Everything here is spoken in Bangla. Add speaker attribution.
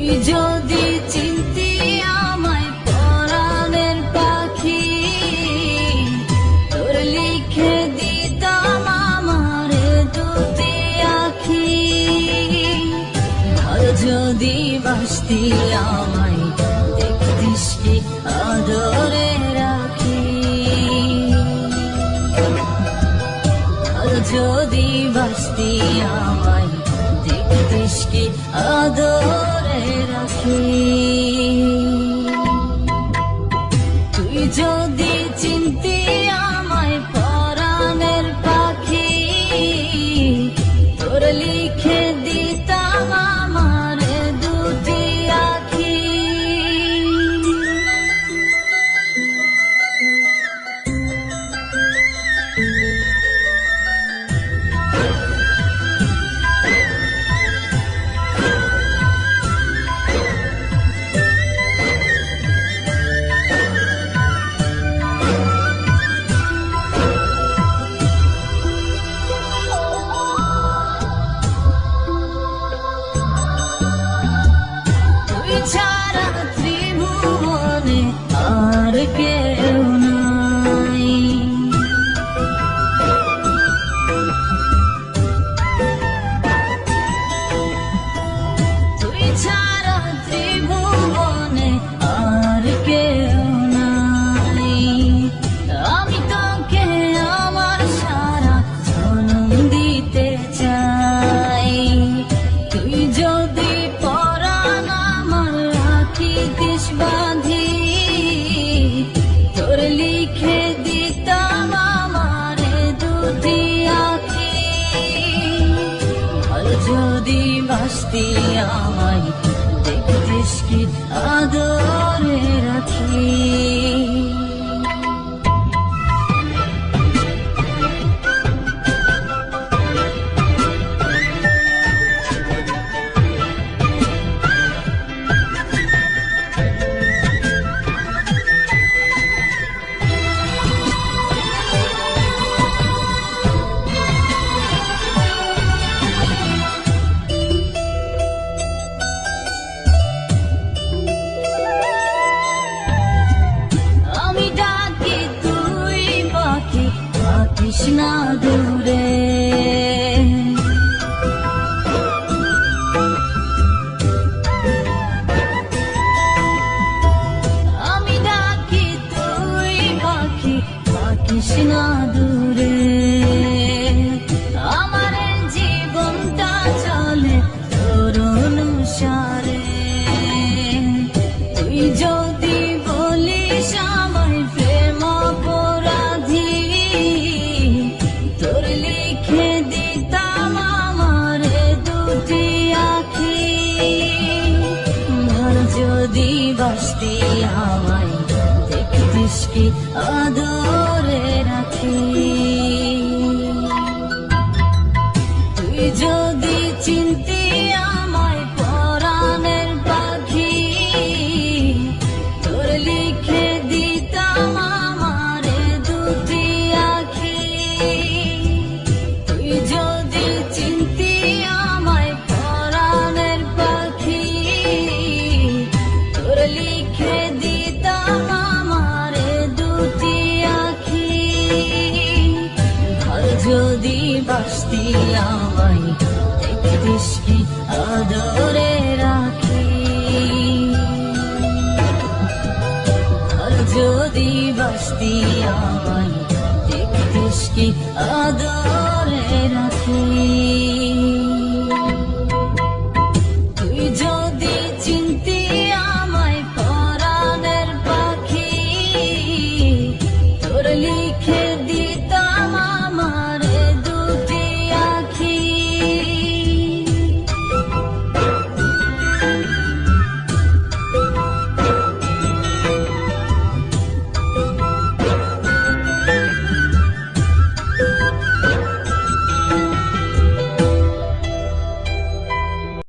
Speaker 1: যদি চিনতি আমায় পরাণের পাখি, তোর লিখে দিতাম আমারে দুটি আখি। ভালো যদি বাসতি আমায় দেখতিস কি আদরে রাখি। ভালো যদি বাসতি আমায় দেখতিস কি আদরে রাখি। তুই যদি চিনতি আমায় পরাণের পাখি, তোর লিখে দিতাম আমার দুটি আখি। ছাড়া ত্রিভুবনে আর কেউ নাই। তুই ছাড়া ত্রিভুবনে আর কেউ নাই। আমি তোকে আমার সারা জনম দিতে চাই। তুই যদি বাঁধি, তোর লিখে দিতাম আমারে দুটি আখি। ভালো যদি বাসতি আমায় দেখতিস কি আদরে রাখি। কৃষ্ণা দূরে আমি ডাকি, তুই পাখি কৃষ্ণা দূরে। আমার জীবনটা চলে তোর অনুসারে। তুই যদি বলিস আমায় প্রেম অপরাধী, তোর লিখে দিতাম আমারে দুটি আখি। ভালো যদি বাসতি আমায় দেখতিস কি আদরে রাখি। তুই যদি চিনতি আমায় পরাণের পাখি, তোর লিখে দিতাম আমারে দুটি আখি। তুই যদি চিনতি আমায় পরাণের পাখি, তোর লিখে দিতাম আমারে দুটি আখি। ভালো যদি বাসতি আমায় দেখতিস কি আদরে রাখি। ভালো যদি বাসতি আমায় দেখতিস কি আদর